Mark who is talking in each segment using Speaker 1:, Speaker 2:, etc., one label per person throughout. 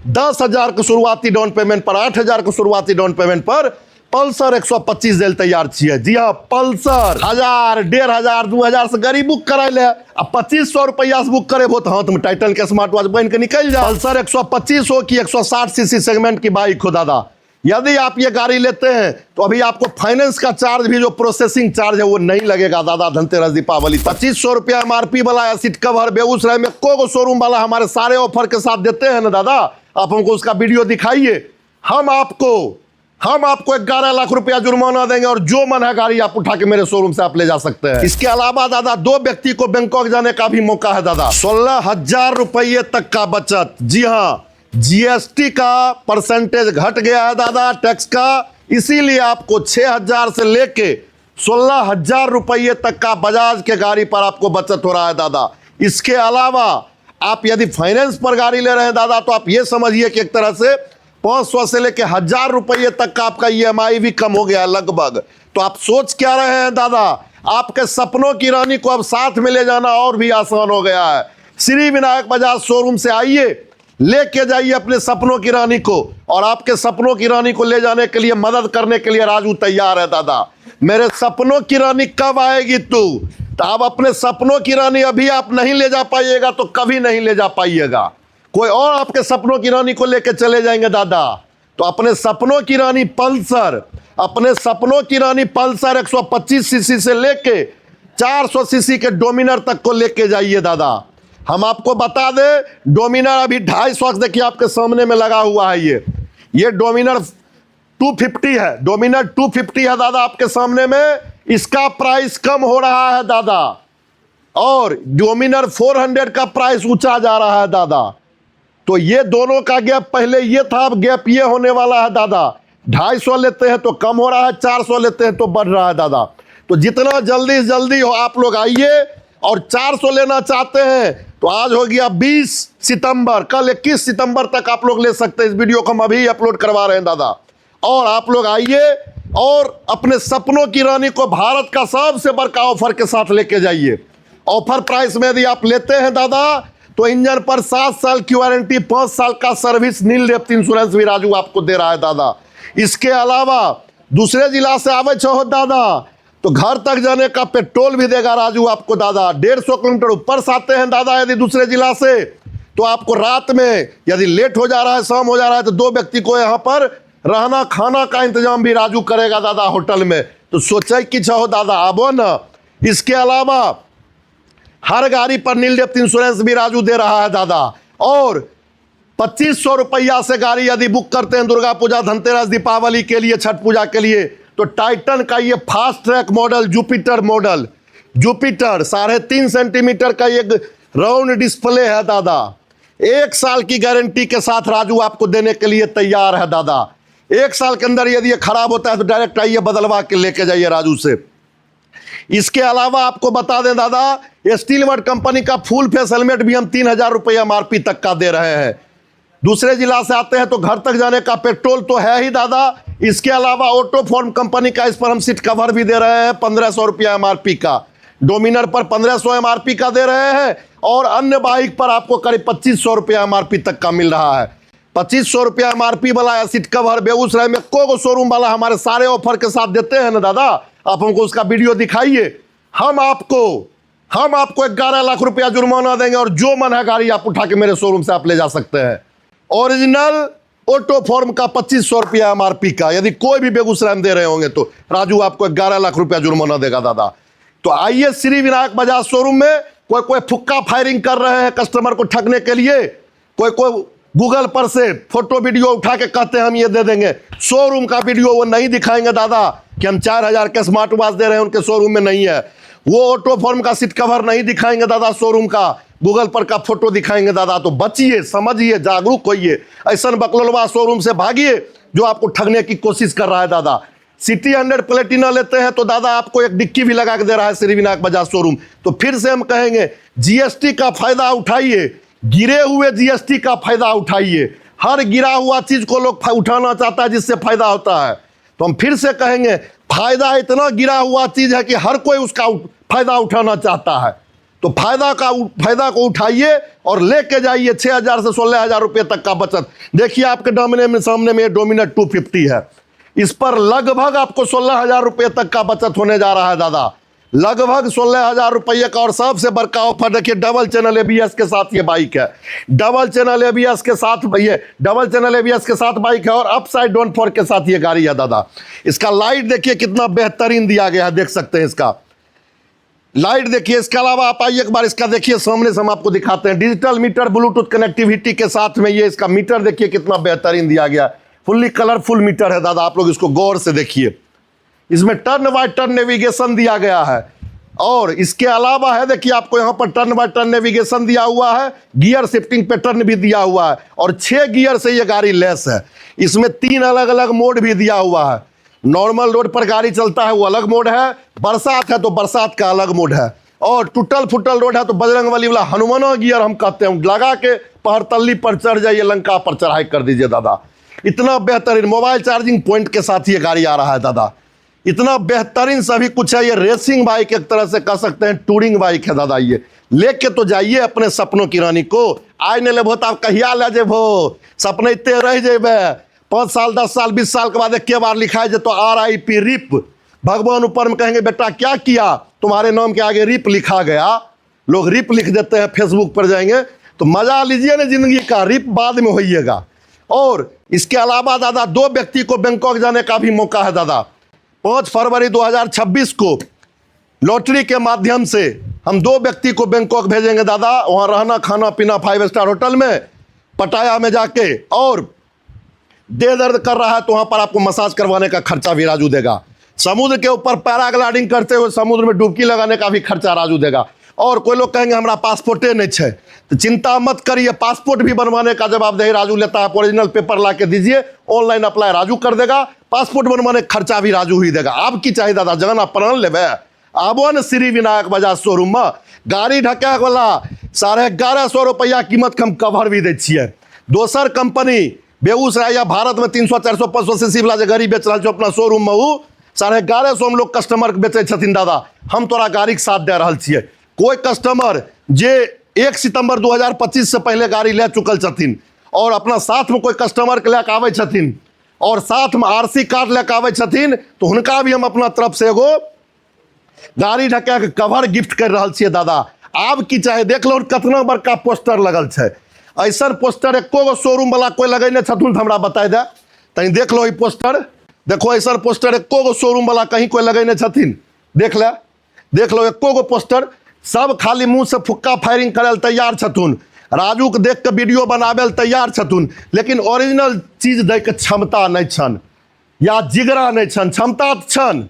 Speaker 1: 10,000 के शुरुआती down payment पर, 8,000 के शुरुआती डाउन पेमेंट पर पल्सर 125 देल तैयार छियै। जी हाँ, पल्सर 1,000, 1,500, 2,000 से गाड़ी बुक कराए ले। अब 2,500 रुपया से बुक करे तो हाथ में टाइटन के स्मार्ट वॉच बन के निकल जाए। पल्सर 125 हो कि 160 सीसी सेगमेंट की बाइक हो दादा, यदि आप ये गाड़ी लेते हैं तो अभी आपको फाइनेंस का चार्ज भी, जो प्रोसेसिंग चार्ज है वो नहीं लगेगा दादा। धनतेरस दीपावली 2,500 रुपया एमआरपी वाला या सीट कवर बेगूसराय में को शोरूम वाला हमारे सारे ऑफर के साथ देते हैं ना दादा। आप हमको उसका वीडियो दिखाइए, हम आपको 11 लाख रुपया जुर्माना देंगे और जो मन है गाड़ी आप उठा के मेरे शोरूम से आप ले जा सकते हैं। इसके अलावा दादा 2 व्यक्ति को बैंकॉक जाने का भी मौका है दादा। 16,000 रुपये तक का बचत। जी हाँ, जीएसटी का परसेंटेज घट गया है दादा, टैक्स का, इसीलिए आपको 6,000 से लेके 16,000 रुपये तक का बजाज के गाड़ी पर आपको बचत हो रहा है दादा। इसके अलावा आप यदि फाइनेंस पर गाड़ी ले रहे हैं दादा, तो आप ये समझिए कि एक तरह से 500 से लेके 1,000 रुपये तक का आपका ईएमआई भी कम हो गया है लगभग। तो आप सोच क्या रहे हैं दादा, आपके सपनों की रानी को अब साथ में ले जाना और भी आसान हो गया है। श्री विनायक बजाज शोरूम से आइए, लेके जाइए अपने सपनों की रानी को, और आपके सपनों की रानी को ले जाने के लिए, मदद करने के लिए राजू तैयार है दादा। मेरे सपनों की रानी कब आएगी तू? तो आप अपने सपनों की रानी अभी आप नहीं ले जा पाइएगा तो कभी नहीं ले जा पाइएगा। कोई और आपके सपनों की रानी को लेके चले जाएंगे दादा। तो अपने सपनों की रानी पल्सर, 125 सीसी से लेके 400 सीसी के डोमिनर तक को लेके जाइए दादा। हम आपको बता दें, डोमिनर अभी 250, देखिए आपके सामने में लगा हुआ है। ये डोमिनर 250 है, डोमिनर 250 है दादा आपके सामने में। इसका प्राइस कम हो रहा है दादा, और डोमिनर 400 का प्राइस ऊंचा जा रहा है दादा। तो ये दोनों का गैप पहले ये था, अब गैप ये होने वाला है दादा। 250 लेते हैं तो कम हो रहा है, 400 लेते हैं तो बढ़ रहा है दादा। तो जितना जल्दी से जल्दी हो आप लोग आइए, और 400 लेना चाहते हैं तो आज हो गया 20 सितंबर, कल 21 सितंबर तक आप लोग ले सकते हैं। इस वीडियो को हम अभी अपलोड करवा रहे हैं दादा। और आप लोग आइए और अपने सपनों की रानी को भारत का सबसे बड़ा ऑफर के साथ लेके जाइए। ऑफर प्राइस में यदि आप लेते हैं दादा, तो इंजन पर 7 साल की वारंटी, 5 साल का सर्विस, नील डेप्थ इंश्योरेंस भी राजू आपको दे रहा है दादा। इसके अलावा दूसरे जिला से आवे हो दादा, तो घर तक जाने का पेट्रोल भी देगा राजू आपको दादा। 150 किलोमीटर ऊपर से आते हैं दादा यदि दूसरे जिला से, तो आपको रात में यदि लेट हो जा रहा है, शाम हो जा रहा है, तो 2 व्यक्ति को यहाँ पर रहना खाना का इंतजाम भी राजू करेगा दादा होटल में। तो सोचे कि चाहो दादा आबो ना। इसके अलावा हर गाड़ी पर नील डेप्थ इंश्योरेंस भी राजू दे रहा है दादा। और 2,500 रुपया से गाड़ी यदि बुक करते हैं दुर्गा पूजा, धनतेरस, दीपावली के लिए, छठ पूजा के लिए, तो टाइटन का ये fast track model, Jupiter 3.5 centimetre का एक राउंड डिस्प्ले है दादा। 1 साल की गारंटी के साथ राजू आपको देने के लिए तैयार है दादा। 1 साल के अंदर यदि ये खराब होता है तो डायरेक्ट आइए, बदलवा के लेके जाइए राजू से। इसके अलावा आपको बता दें दादा, स्टील वर्ड कंपनी का फुल फेस हेलमेट भी हम 3,000 रुपये एमआरपी तक का दे रहे हैं। दूसरे जिला से आते हैं तो घर तक जाने का पेट्रोल तो है ही दादा। इसके अलावा ऑटो फॉर्म कंपनी का, इस पर हम सीट कवर भी दे रहे हैं 1,500 रुपया एमआरपी का। डोमिनर पर 1,500 एमआरपी का दे रहे हैं, और अन्य बाइक पर आपको करीब 2,500 रुपया एमआरपी तक का मिल रहा है। 2,500 रुपया एमआरपी वाला या सीट कवर बेगूसराय में को शोरूम वाला हमारे सारे ऑफर के साथ देते हैं ना दादा। आप हमको उसका वीडियो दिखाइए, हम आपको 11 लाख रुपया जुर्माना देंगे, और जो मन है गाड़ी आप उठा के मेरे शोरूम से आप ले जा सकते हैं। ओरिजिनल ऑटो फॉर्म का 2,500 रुपया एमआरपी का यदि कोई भी बेगूसराय में दे रहे होंगे तो राजू आपको 11 लाख रुपया जुर्माना देगा दादा। तो आइए श्री विनायक बजाज शोरूम में। कोई फुक्का फायरिंग कर रहे हैं कस्टमर को ठगने के लिए, कोई गूगल पर से फोटो वीडियो उठा के कहते हैं हम ये दे देंगे, शोरूम का वीडियो वो नहीं दिखाएंगे दादा कि हम 4,000 के स्मार्ट वॉच दे रहे हैं, उनके शोरूम में नहीं है। वो ऑटो फॉर्म का सीट कवर नहीं दिखाएंगे दादा शोरूम का, गूगल पर का फोटो दिखाएंगे दादा। तो बचिए, समझिए, जागरूक होइए, ऐसा बकलोलवा शोरूम से भागिए जो आपको ठगने की कोशिश कर रहा है दादा। सिटी 100 प्लेटिना लेते हैं तो दादा आपको एक डिक्की भी लगा के दे रहा है श्री विनायक बजाज शोरूम। तो फिर से हम कहेंगे, जीएसटी का फायदा उठाइए, गिरे हुए जीएसटी का फायदा उठाइए। हर गिरा हुआ चीज को लोग उठाना चाहता है जिससे फायदा होता है। तो हम फिर से कहेंगे, फायदा इतना गिरा हुआ चीज है कि हर कोई उसका फायदा उठाना चाहता है। तो फायदा को उठाइए और लेके जाइए 6,000 से 16,000 रुपये तक का बचत। देखिए आपके सामने में डोमिनर 250 है, इस पर लगभग आपको 16,000 रुपये तक का बचत होने जा रहा है दादा, लगभग 16,000 रुपये का। और सबसे बड़का ऑफर देखिए, डबल चैनल एबीएस के साथ ये बाइक है, डबल चैनल एबीएस के साथ बाइक है और अपसाइड डाउन फोर्क के साथ ये गाड़ी है दादा। इसका लाइट देखिए कितना बेहतरीन दिया गया है, देख सकते हैं इसका लाइट देखिए। इसके अलावा आप आइए एक बार इसका देखिए, सामने से हम आपको दिखाते हैं, डिजिटल मीटर ब्लूटूथ कनेक्टिविटी के साथ में ये इसका मीटर देखिए कितना बेहतरीन दिया गया, फुल्ली कलरफुल मीटर है दादा। आप लोग इसको गौर से देखिए, इसमें टर्न बाय टर्न नेविगेशन दिया गया है। और इसके अलावा है देखिए आपको यहाँ पर टर्न बाय टर्न नेविगेशन दिया हुआ है, गियर शिफ्टिंग पैटर्न भी दिया हुआ है और 6 गियर से ये गाड़ी लेस है। इसमें 3 अलग अलग मोड भी दिया हुआ है, नॉर्मल रोड पर गाड़ी चलता है वो अलग मोड है, बरसात है तो बरसात का अलग मोड है, और टूटल फुटल रोड है तो बजरंगबली वाला हनुमाना गियर हम कहते हैं, लगा के पहाड़तल्ली पर चढ़ जाइए, लंका पर चढ़ाई कर दीजिए दादा। इतना बेहतरीन मोबाइल चार्जिंग पॉइंट के साथ ये गाड़ी आ रहा है दादा, इतना बेहतरीन सभी कुछ है। ये रेसिंग बाइक एक तरह से कह सकते हैं, टूरिंग बाइक है दादा। ये लेके तो जाइए अपने सपनों की रानी को, आय नहीं लेबो तो आप कहिया ले जेबो, सपने इतने रह जेबे, 5 साल 10 साल 20 साल के बाद एक बार लिखाए जे तो RIP रिप, भगवान ऊपर में कहेंगे बेटा क्या किया, तुम्हारे नाम के आगे रिप लिखा गया। लोग रिप लिख देते हैं, फेसबुक पर जाएंगे तो मजा लीजिए ना जिंदगी का, रिप बाद में होइएगा। और इसके अलावा दादा 2 व्यक्ति को बैंकॉक जाने का भी मौका है दादा। 5 फरवरी 2026 को लॉटरी के माध्यम से हम 2 व्यक्ति को बैंकॉक भेजेंगे दादा, वहाँ रहना खाना पीना 5 स्टार होटल में, पटाया में जाके, और दे दर्द कर रहा है तो वहाँ पर आपको मसाज करवाने का खर्चा भी राजू देगा। समुद्र के ऊपर पैराग्लाइडिंग करते हुए समुद्र में डुबकी लगाने का भी खर्चा राजू देगा। और कोई लोग कहेंगे हमारा पासपोर्टे नहीं है, तो चिंता मत करिए, पासपोर्ट भी बनवाने का जवाबदेही राजू लेता है। ओरिजिनल पेपर ला के दीजिए, ऑनलाइन अप्लाई राजू कर देगा, पासपोर्ट बनवाने का खर्चा भी राजू ही देगा। आप की चाहिए दादा, जगन आप प्राण लेबे आबो न श्री विनायक बजाज शोरूम में, गाड़ी ढका वाला 1150 रुपया कीमत हम कवर भी दै छियै। दोसर कंपनी बेगूसराय या भारत में 300 400 500 सीसी वाला जो गाड़ी बेच रहा है अपना शोरूम में, वो 1150 हम लोग कस्टमर के बेचे छथिन दादा। हम तोरा गाड़ी के साथ दे रहा छियै। कोई कस्टमर जे 1 सितंबर 2025 से पहले गाड़ी ले चुकल छथिन और अपना साथ में कोई कस्टमर के लेके आवे छथिन और साथ में RC कार्ड लेके आवे छथिन, तो उनका भी हम अपना तरफ से एगो गाड़ी ढका के कवर गिफ्ट कर रहा छियै दादा। आप की चाहे देख लो कितना बड़का पोस्टर लगल है, ऐसा पोस्टर एको गो शोरूम वाला कोई लगेने छथुन तो हमरा बताई दे, तनी देख लो ये पोस्टर, देखो ऐसा पोस्टर एको गो शोरूम वाला कहीं कोई लगेने छथिन, देख लो एको गो पोस्टर, सब खाली मुंह से फुक्का फायरिंग करे तैयार छथुन, राजू के देख के वीडियो बनाबे तैयार छथुन, लेकिन ओरिजिनल चीज दे के क्षमता नहीं छन या जिगरा नहीं छन। क्षमता छन,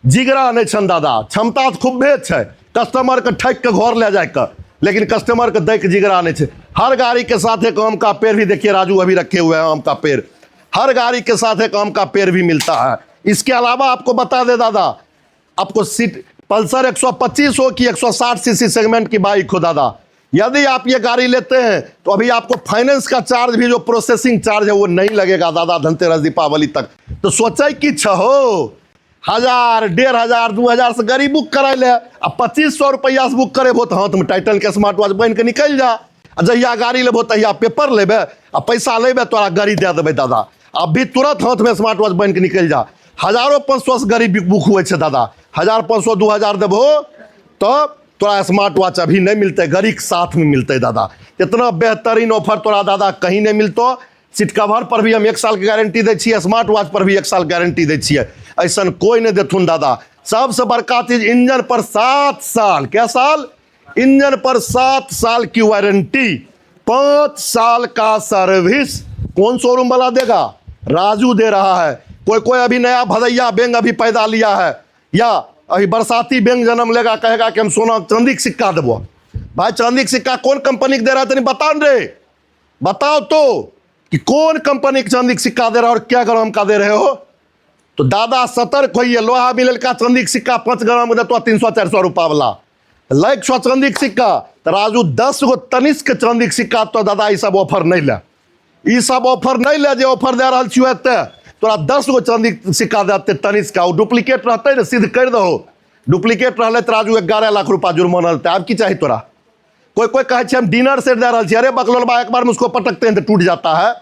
Speaker 1: जिगरा नहीं छन दादा, क्षमता तो खूबे छै, कस्टमर के ठक के घर ले जाए के, लेकिन कस्टमर के दे के जिगरा नहीं है। हर गाड़ी के साथ एक आम का पेड़ भी देखिए राजू अभी रखे हुए हैं, आम का पेड़, हर गाड़ी के साथ एक आम का पेड़ भी मिलता है। इसके अलावा आपको बता दे दादा, आपको सीट पल्सर 125 हो कि 160 सीसी सेगमेंट की बाइक हो दादा, यदि आप ये गाड़ी लेते हैं तो अभी आपको फाइनेंस का चार्ज भी, जो प्रोसेसिंग चार्ज है वो नहीं लगेगा दादा धनतेरस दीपावली तक। तो सोचे कि हो 1000 1500 2000 से गाड़ी बुक करा ले, अब 2500 रुपया से बुक करेबो तो हाथ में टाइटन के स्मार्ट वॉच बन के निकल जा, जहिया गाड़ी लेबो तहिया पेपर लेबे आ पैसा लेबे तोरा गाड़ी दे देबे दादा, अभी तुरंत हाथ में स्मार्ट वॉच बन के निकल जा। 1500 से गाड़ी बुक हुए छे दादा, 1500 2000 देबो तो तोरा स्मार्ट वॉच अभी नहीं मिलते, गाड़ी के साथ में मिलते दादा। इतना बेहतरीन ऑफर तोरा दादा कहीं नहीं मिलतो। सीट कवर पर भी हम 1 साल की गारंटी दे छियै, स्मार्ट वॉच पर भी 1 साल गारंटी दे छियै, ऐसा कोई नहीं देथुन दादा। सबसे बड़का चीज इंजन पर 7 साल, क्या साल, इंजन पर 7 साल की वारंटी, 5 साल का सर्विस। कौन शोरूम वाला देगा, राजू दे रहा है। कोई अभी नया भदैया बैंक अभी पैदा लिया है या अभी बरसाती बैंक जन्म लेगा, कहेगा कि हम सोना चांदी का सिक्का देबो। भाई चांदी का सिक्का कौन कंपनी दे रहा है, तनी बताओ रे, बताओ तो कि कौन कंपनी का चांदी का सिक्का दे रहा है और क्या ग्राम का दे रहे हो। तो दादा सतर्क होइए, लोहा मिलल का चांदी का सिक्का 5 ग्राम में देतो 300 400 रुपया वाला, लाइक 100 चांदी का सिक्का, तो राजू 10 गो तनिष्क चांदी का सिक्का, तो दादा ये सब ऑफर नहीं ले, ये सब ऑफर नहीं ले, जो ऑफर दे रहा छियै तोरा 10 गो चांदी का सिक्का देते तनिष्क का, डुप्लीकेट रहते ना सिद्ध कर दो, डुप्लीकेट रहले तो राजू 11 लाख रुपया जुर्माना रहता है। अब की चाहिए तोरा? कोई कोई कहे छे हम डिनर सेट दे रहा छे, अरे बकलोलबा एक बार में उसको पटकते हैं तो टूट जाता है।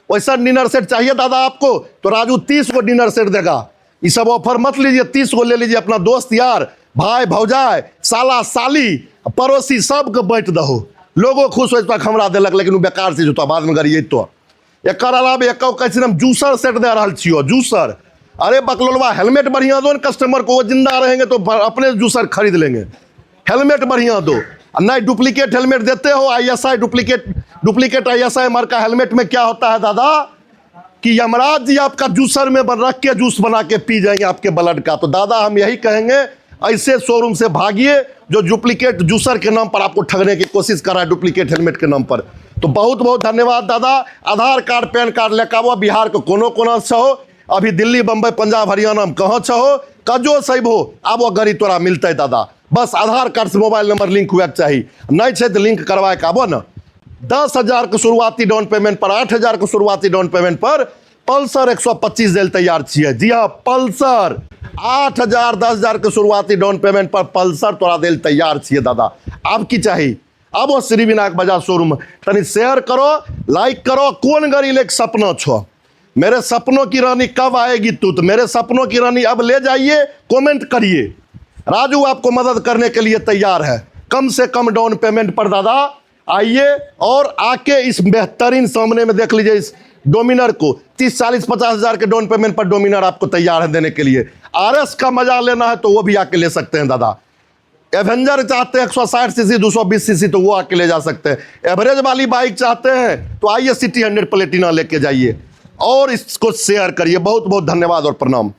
Speaker 1: वैसा डिनर सेट चाहिए दादा आपको तो राजू 30 को डिनर सेट देगा। ये सब ऑफर मत लीजिए, 30 को ले लीजिए। अपना दोस्त यार, भाई भौजाई, साला साली, पड़ोसी सबके बांट दहो। लोगो खुश हो तक हमरा देलक, लेकिन वो बेकार चीज होता बाद में गरिए। तो एक अलावे एक कैसे हम जूसर सेट दे रहा छियो, जूसर। अरे बकलोलबा हेलमेट बढ़िया दो न कस्टमर को, वो जिंदा रहेंगे तो अपने जूसर खरीद लेंगे। हेलमेट बढ़िया दो, नहीं डुप्लीकेट हेलमेट देते हो। ISI डुप्लीकेट ISI मार्का हेलमेट में क्या होता है दादा कि यमराज जी आपका जूसर में रख के जूस बना के पी जाएंगे आपके ब्लड का। तो दादा हम यही कहेंगे, ऐसे शोरूम से भागिए जो डुप्लीकेट जूसर के नाम पर आपको ठगने की कोशिश कर रहा है, डुप्लीकेट हेलमेट के नाम पर। तो बहुत बहुत धन्यवाद दादा। आधार कार्ड पैन कार्ड लेकर आओ, बिहार के कोनो कोना से हो, अभी दिल्ली बम्बई पंजाब हरियाणा में कहाँ से हो, कजो सही हो, अब वो गरी तोरा मिलता है दादा। बस आधार कार्ड से मोबाइल नंबर लिंक हुआ चाहिए, नहीं है तो लिंक करवाए के आबो ना। 10,000 के शुरुआती डाउन पेमेंट पर, 8,000 के शुरुआती डाउन पेमेंट पर पल्सर 125 दिल तैयार छिए। जी हाँ, पल्सर 8,000 10,000 के शुरुआती डाउन पेमेंट पर पल्सर तोरा दिल तैयार छिए दादा। अब की चाहिए? अब वो श्री विनायक बजाज शोरूम तनी शेयर करो, लाइक करो। कौन गाड़ी लेके सपना छो? मेरे सपनों की रानी कब आएगी तू? तो मेरे सपनों की रानी अब ले जाइए, कमेंट करिए। राजू आपको मदद करने के लिए तैयार है। कम से कम डाउन पेमेंट पर दादा आइए और आके इस बेहतरीन सामने में देख लीजिए इस डोमिनर को। 30 40 50 हजार के डाउन पेमेंट पर डोमिनर आपको तैयार है देने के लिए। RS का मजा लेना है तो वो भी आके ले सकते हैं दादा। एवेंजर चाहते हैं 160 सीसी 220 सीसी तो वो आके ले जा सकते हैं। एवरेज वाली बाइक चाहते हैं तो आइए सिटी 100 प्लेटिना लेके जाइए और इसको शेयर करिए। बहुत बहुत धन्यवाद और प्रणाम।